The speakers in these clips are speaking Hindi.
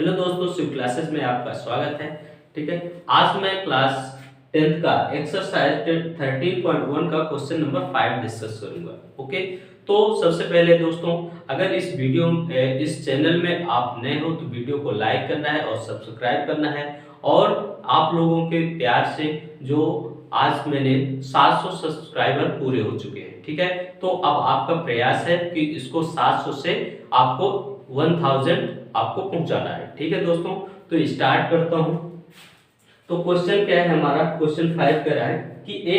हेलो दोस्तों, शिव क्लासेस में आपका स्वागत है। ठीक है, आज मैं क्लास 10th का एक्सरसाइज 13.1 का क्वेश्चन नंबर 5 डिस्कस करूंगा। ओके, तो सबसे पहले दोस्तों, अगर इस चैनल में आप नए हो तो वीडियो को लाइक करना है और सब्सक्राइब करना है। और आप लोगों के प्यार से जो आज मैंने 700 सब्सक्राइबर पूरे हो चुके हैं। ठीक है, तो अब आपका प्रयास है कि इसको 700 से आपको 1000 आपको पहुंचाना है। ठीक है दोस्तों, तो स्टार्ट करता हूं। तो क्वेश्चन क्या है हमारा, क्वेश्चन 5 कह रहा है कि a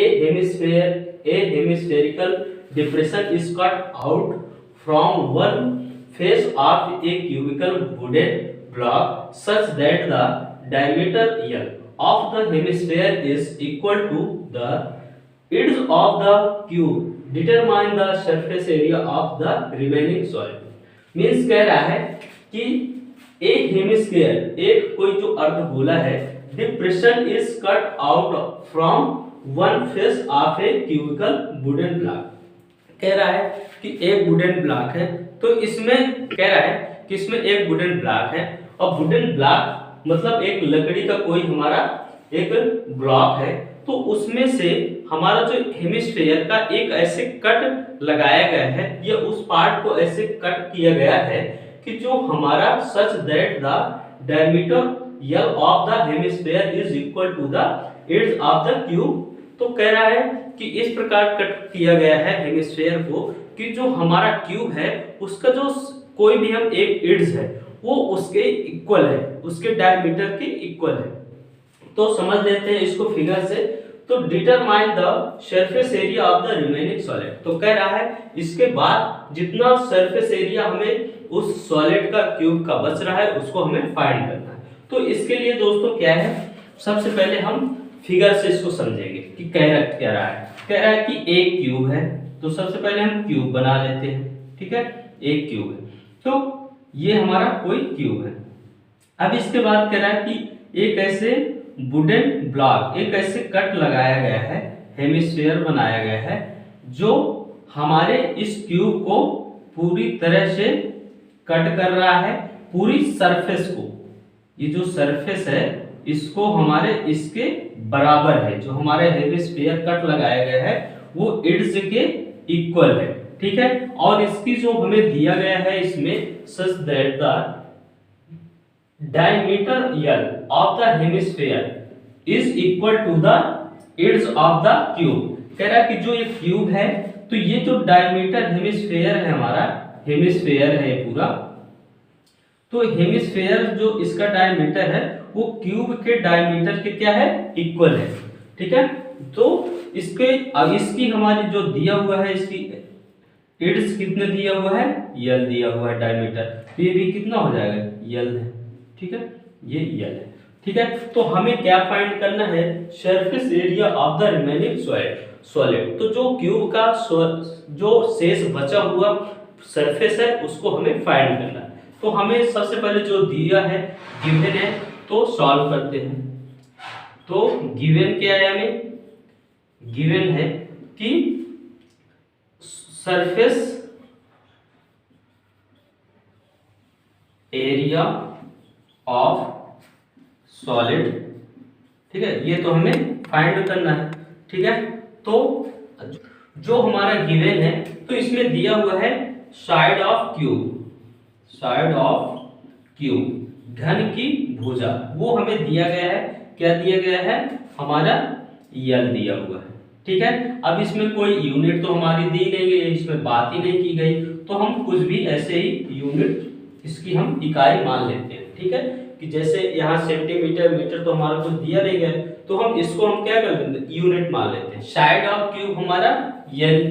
hemispherical depression is cut out from one face of a cubical wooden block such that the diameter L of the hemisphere is equal to the edge of the cube. Determine the surface area of the remaining solid. Means कह रहा है कि एक हेमिस्फीयर, एक कोई जो अर्धगोला है, depression is cut out from one face of a cubical wooden block. कह रहा है कि एक वुडन ब्लॉक है, तो इसमें कह रहा है कि इसमें एक वुडन ब्लॉक है और वुडन ब्लॉक मतलब एक लकड़ी का कोई हमारा एक ब्लॉक है, तो उसमें से हमारा जो हेमिस्फीयर का एक ऐसे कट लगाया गया है, या उस पार्ट को ऐसे कट किया गया है कि जो हमारा such that the diameter L of the hemisphere is equal to the edge of the cube. तो कह रहा है कि इस प्रकार कट किया गया है हेमिस्फीयर को कि जो हमारा क्यूब है उसका जो कोई भी हम एक एड्स है वो उसके इक्वल है, उसके डायमीटर के इक्वल है। तो समझ लेते हैं इसको फिगर से। तो determine the surface area of the remaining solid. तो कह रहा है इसके बाद जितना सरफेस एरिया हमें उस सॉलिड का क्यूब का बच रहा है उसको हमें फाइंड करना है। तो इसके लिए दोस्तों क्या है, सबसे पहले हम फिगर से इसको समझेंगे कि कह रहा है कि एक क्यूब है, तो सबसे पहले हम क्यूब बना लेते हैं। ठीक है, एक क्यूब है, तो ये हमारा कोई क्यूब है। अब इसके बाद कह रहा है कि एक ऐसे वुडन ब्लॉक, एक ऐसे कट लगाया गया है, हेमिस्फीयर बनाया गया है जो हमारे इस क्यूब को पूरी तरह से कट कर रहा है, पूरी सरफेस को। ये जो सरफेस है इसको हमारे इसके बराबर है, जो हमारे हेमिस्फीयर कट लगाया गया है वो एड्स के इक्वल है। ठीक है, और इसकी जो हमें दिया गया है इसमें सच that the diameter L of the hemisphere is equal to the edge of the cube। कह रहा है कि जो ये क्यूब है, तो ये जो डायमीटर हेमिस्फीयर है हमारा, हेमिस्फीयर है ये पूरा, तो हेमिस्फीयर जो इसका डायमीटर है वो क्यूब के डायमीटर के क्या है, इक्वल है। ठीक है, तो इसके अब इसकी हमारी जो दिया हुआ है, इसकी एड्स कितने दिया हुआ है, L दिया हुआ है डायमीटर, तो ये भी कितना हो जाएगा, L है। ठीक है, ये L है। ठीक है, तो हमें क्या फाइंड करना है, surface area of the remaining solid. तो जो क्यूब का जो शेष बचा हुआ सरफेस है उसको हमें फाइंड करना है। तो हमें सबसे पहले जो दिया है गिवन है, तो सॉल्व करते हैं। तो गिवन क्या है, हमें गिवन है कि सरफेस एरिया ऑफ सॉलिड। ठीक है, ये तो हमें फाइंड करना है। ठीक है, तो जो हमारा गिवन है, तो इसमें दिया हुआ है साइड ऑफ क्यूब, घन की भुजा, वो हमें दिया गया है। क्या दिया गया है, हमारा L दिया हुआ है। ठीक है, अब इसमें कोई यूनिट तो हमारी दी नहीं गई, इसमें बात ही नहीं की गई, तो हम कुछ भी ऐसे ही यूनिट इसकी हम इकाई मान लेते हैं। ठीक है, कि जैसे यहाँ सेंटीमीटर, मीटर तो हमारा कुछ दिया नहीं गया, तो हम इसको हम क्या कर लेते हैं, यूनिट मान लेते हैं। साइड ऑफ क्यूब हमारा L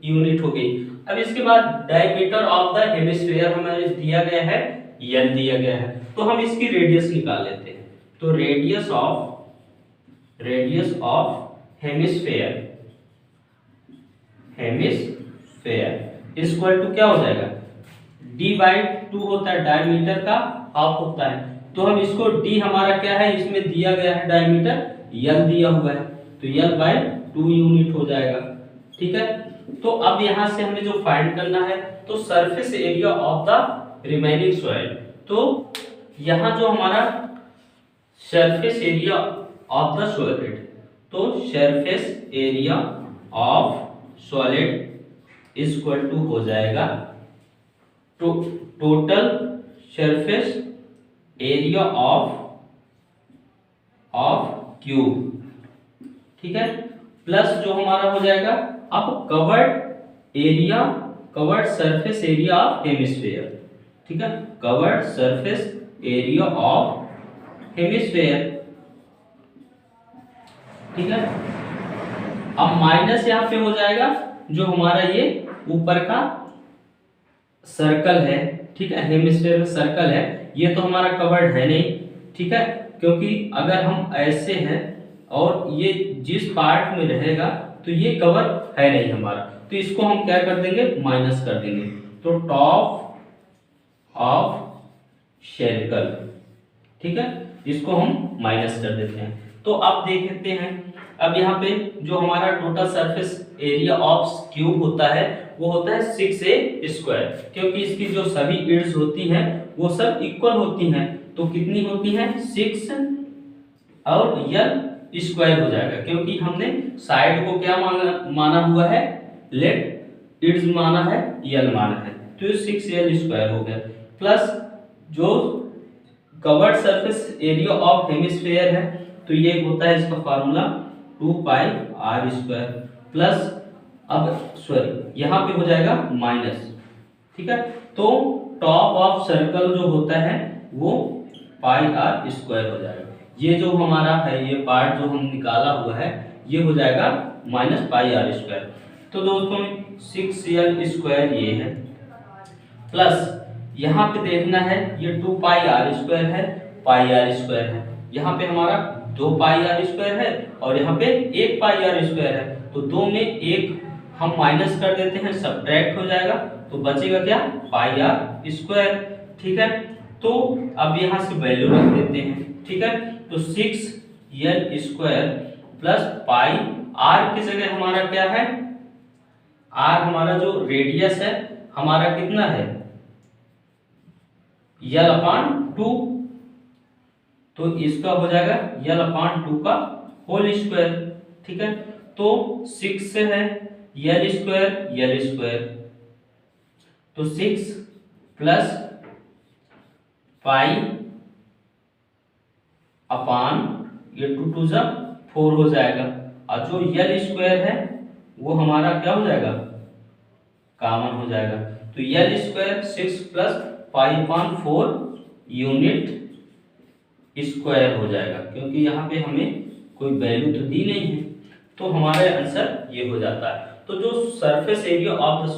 यूनिट हो गई। अब इसके बाद डायमीटर ऑफ द हेमिस्फीयर हमें दिया गया है, L दिया गया है, तो हम इसकी रेडियस निकाल लेते हैं। तो radius of hemisphere equal to क्या हो जाएगा, D/2 होता है, डायमीटर का हाफ होता है। तो हम इसको D हमारा क्या है, इसमें दिया गया है डायमीटर L दिया हुआ है, तो L/2 यूनिट हो जाएगा। ठीक है, तो अब यहां से हमें जो फाइंड करना है, तो surface area of the remaining solid, तो यहाँ जो हमारा surface area of the solid, तो surface area of solid is equal to हो जाएगा total surface area of cube, ठीक है, प्लस जो हमारा हो जाएगा अब covered surface area of hemisphere, ठीक है, covered surface area of hemisphere, ठीक है। अब माइनस यहाँ पे हो जाएगा जो हमारा ये ऊपर का सर्कल है, ठीक है, हेमिस्फीयर का सर्कल है, ये तो हमारा कवर्ड है नहीं, ठीक है, क्योंकि अगर हम ऐसे हैं और ये जिस पार्ट में रहेगा तो ये कवर है नहीं हमारा, तो इसको हम क्या कर देंगे, माइनस कर देंगे, तो टॉप ऑफ सर्कल, ठीक है, इसको हम माइनस कर देते हैं। तो अब देखते हैं, अब यहाँ पे जो हमारा total surface area of cube होता है वो होता है 6a स्क्वायर, क्योंकि इसकी जो सभी इड्स होती हैं वो सब इक्वल होती हैं, तो कितनी होती है 6 और यल स्क्वायर हो जाएगा, क्योंकि हमने साइड को क्या माना हुआ है, लेट इड्स माना है, यल माना है, तो 6l स्क्वायर हो गया, प्लस जो covered surface area of hemisphere है तो ये होता है इसका फार्मूला 2 पाई r स्क्वायर, प्लस अब सॉरी यहाँ पे हो जाएगा माइनस, ठीक है, तो टॉप ऑफ सर्कल जो होता है वो पाई r स्क्वायर हो जाएगा, ये जो हमारा है ये पार्ट जो हम निकाला हुआ है ये हो जाएगा माइनस पाई r स्क्वायर। तो दोस्तों 6l स्क्वायर ये है, प्लस यहाँ पे देखना है ये 2 पाई r स्क्वायर है, पाई r स्क्वायर है, यहाँ पे हमारा 2 पाई r स्क्वायर है और यहाँ पे 1 पाई r स्क्वायर है, तो दो में एक हम माइनस कर देते हैं, सब्ट्रैक्ट हो जाएगा, तो बचेगा क्या, पाई r स्क्वायर, ठीक है। तो अब यहाँ से वैल्यू रख देते हैं, ठीक है, तो 6l square plus pi r की जगह हमारा क्या है, r हमारा जो रेडियस है हमारा कितना है, l/2, तो इसका हो जाएगा l/2 का होल स्क्वायर, ठीक है, तो 6 से है l स्क्वायर, तो 6 प्लस पाई अपान ये 2 2 जा 4 हो जाएगा, और जो l स्क्वायर है वो हमारा क्या हो जाएगा, कॉमन हो जाएगा, तो l स्क्वायर 6 प्लस पाई अपान 4 यूनिट स्क्वायर हो जाएगा, क्योंकि यहाँ पे हमें कोई वैल्यू तो दी नहीं है, तो हमारा आंसर ये हो जाता है। तो जो surface area of the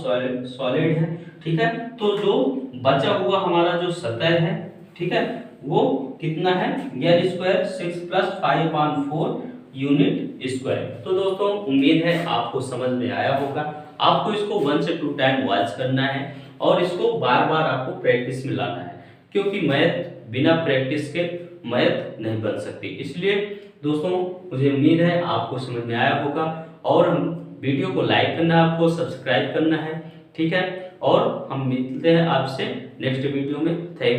solid है, ठीक है, तो जो बचा हुआ हमारा जो सतह है, ठीक है, वो कितना है, l square 6 plus 5/4 unit square. तो दोस्तों उम्मीद है आपको समझ में आया होगा, आपको इसको 1 से 2 टाइम वॉच करना है और इसको बार बार आपको प्रैक्टिस में लाना है, क्योंकि मैथ बिना प्रैक्टिस के मैथ नहीं बन सकती। इसलिए दोस्तों मुझे उम्मीद है आपको समझ में आया होगा, और हम वीडियो को लाइक करना है, आपको सब्सक्राइब करना है, ठीक है, और हम मिलते हैं आपसे नेक्स्ट वीडियो में। थैंक